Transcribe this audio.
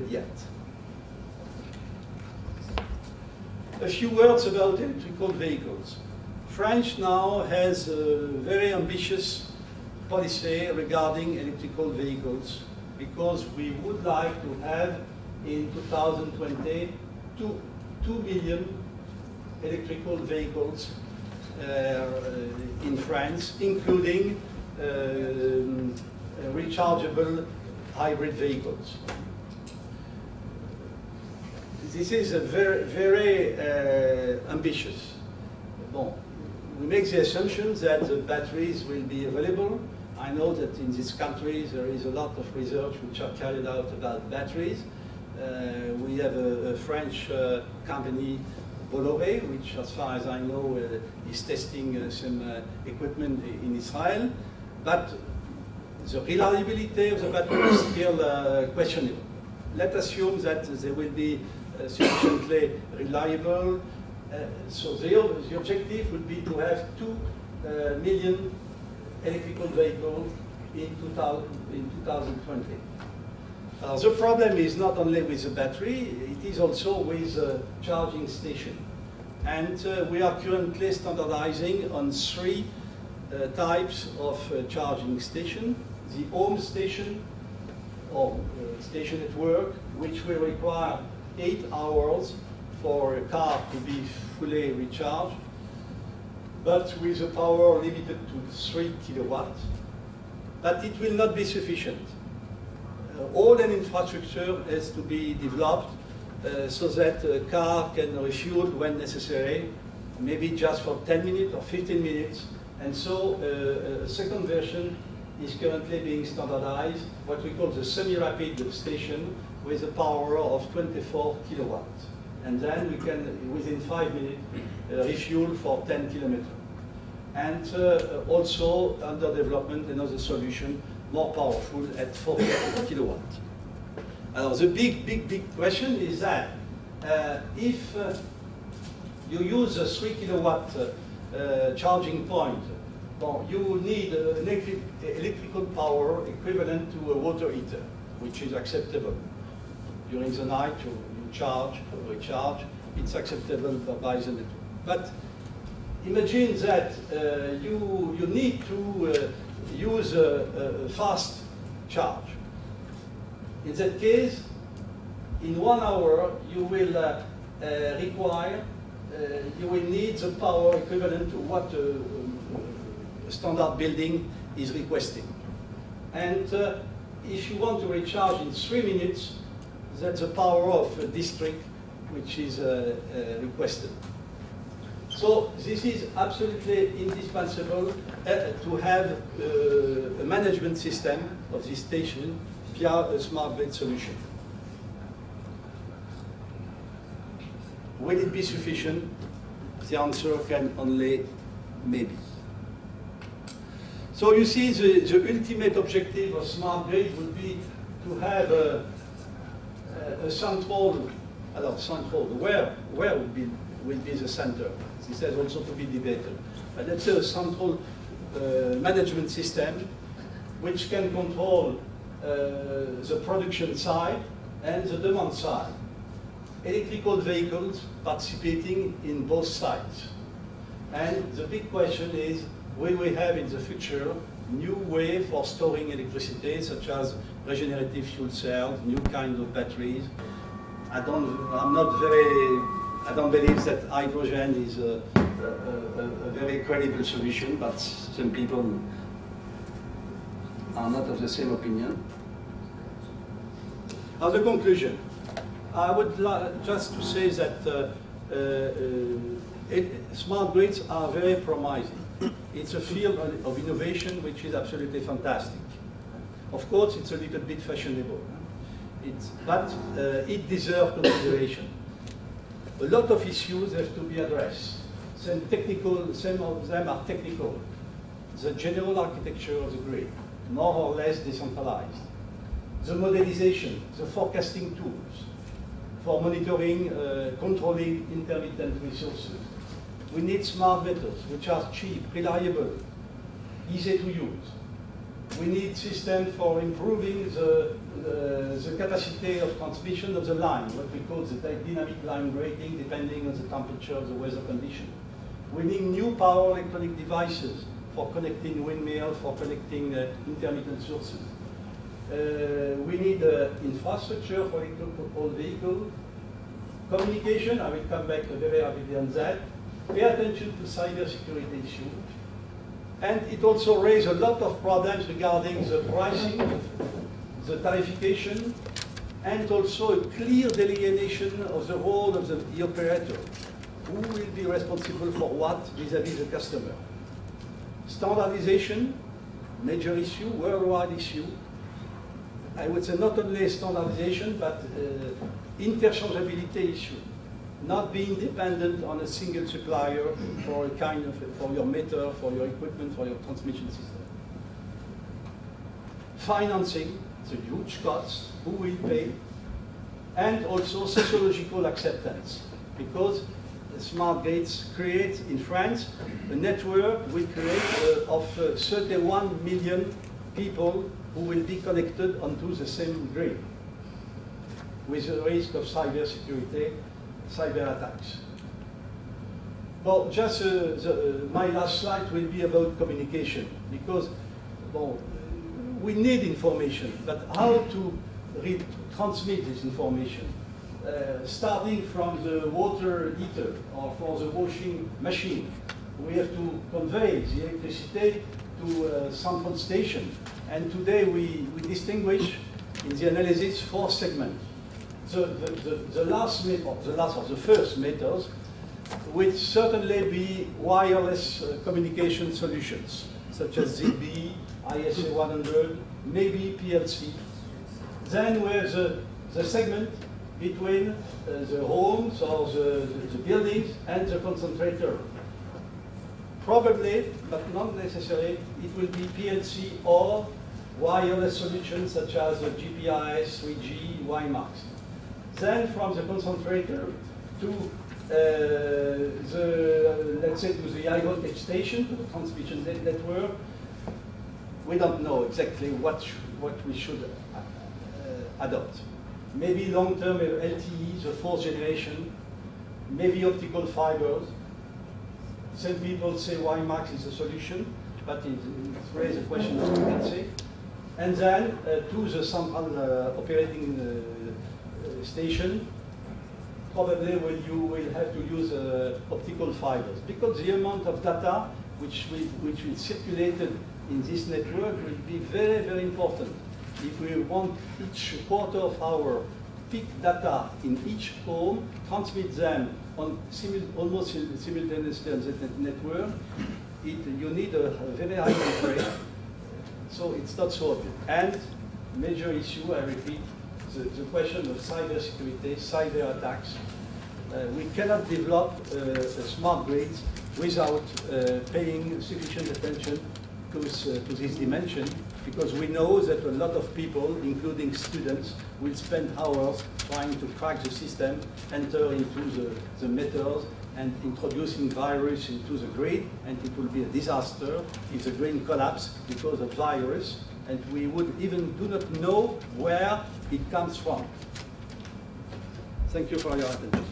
yet. A few words about electrical vehicles. France now has a very ambitious policy regarding electrical vehicles because we would like to have in 2020 2 million electrical vehicles in France, including rechargeable hybrid vehicles. This is a very ambitious. Bon, we make the assumption that the batteries will be available. I know that in these countries there is a lot of research which are carried out about batteries. We have a French company, Bolloré, which as far as I know is testing some equipment in Israel. But the reliability of the battery is still questionable. Let's assume that they will be sufficiently reliable. So the objective would be to have 2 million electrical vehicles in 2020. The problem is not only with the battery, it is also with the charging station. And we are currently standardizing on 3 types of charging station. The home station, or station at work, which will require 8 hours for a car to be fully recharged, but with a power limited to 3 kilowatts. But it will not be sufficient. All an infrastructure has to be developed so that a car can refuel when necessary, maybe just for 10 minutes or 15 minutes. And so a second version is currently being standardized, what we call the semi-rapid station, with a power of 24 kilowatts. And then we can, within 5 minutes, refuel for 10 kilometers. And also, under development, another solution, more powerful at 40 kilowatts. The big question is that if you use a 3 kilowatt charging point, well, you need electrical power equivalent to a water heater, which is acceptable. During the night, you charge or recharge, it's acceptable by the network. But imagine that you need to use a fast charge. In that case, in 1 hour, you will you will need the power equivalent to what a standard building is requesting. And if you want to recharge in 3 minutes, that's the power of a district which is requested. So this is absolutely indispensable to have a management system of this station via a smart grid solution. Will it be sufficient? The answer can only maybe. So you see the ultimate objective of smart grid would be to have a central, where will be the center? This has also to be debated. But let's say a central management system which can control the production side and the demand side. Electrical vehicles participating in both sides. And the big question is, will we have in the future new way for storing electricity, such as regenerative fuel cells, new kinds of batteries? I don't believe that hydrogen is a very credible solution, but some people are not of the same opinion. As a conclusion, I would like just to say that smart grids are very promising. It's a field of innovation which is absolutely fantastic. Of course, it's a little bit fashionable, but it deserves consideration. A lot of issues have to be addressed. Some of them are technical. The general architecture of the grid, more or less decentralized. The modelization, the forecasting tools for monitoring, controlling intermittent resources. We need smart methods which are cheap, reliable, easy to use. We need systems for improving the capacity of transmission of the line, what we call the dynamic line rating, depending on the temperature, the weather condition. We need new power electronic devices for connecting windmills, for connecting intermittent sources. We need infrastructure for electrical vehicle, communication. I will come back very rapidly on that. Pay attention to cybersecurity issues. And it also raised a lot of problems regarding the pricing, the tarification, and also a clear delineation of the role of the operator. Who will be responsible for what vis-à-vis the customer? Standardization, major issue, worldwide issue. I would say not only standardization, but interchangeability issue. Not being dependent on a single supplier for a kind of, for your meter, for your equipment, for your transmission system. Financing, it's a huge cost, who will pay? And also sociological acceptance, because smart gates create in France a network we create of 31 million people who will be connected onto the same grid, with the risk of cybersecurity, cyber attacks. Well, just my last slide will be about communication, because well, we need information, but how to transmit this information? Starting from the water heater or for the washing machine, we have to convey the electricity to central station. And today we distinguish in the analysis 4 segments. The first methods will certainly be wireless communication solutions, such as ZigBee, ISA 100, maybe PLC. Then we have the segment between the homes or the buildings and the concentrator. Probably, but not necessarily, it will be PLC or wireless solutions such as GPRS, 3G, WiMAX. Then from the concentrator to let's say to the high voltage station, to the transmission network, we don't know exactly what we should adopt. Maybe long-term LTE, the 4th generation, maybe optical fibers. Some people say WiMAX is a solution, but it raises a question of frequency. And then to the central operating station, probably you will have to use optical fibers, because the amount of data which will circulated in this network will be very, very important. If we want each quarter of hour peak data in each home, transmit them on almost simultaneously on the network, you need a very high rate. So it's not so obvious. And major issue, I repeat, the question of cybersecurity, cyber attacks. We cannot develop smart grids without paying sufficient attention to this dimension, because we know that a lot of people, including students, will spend hours trying to crack the system, enter into the meters, and introducing virus into the grid, and it will be a disaster if the grid collapses because of virus, and we would even do not know where it comes from. Thank you for your attention.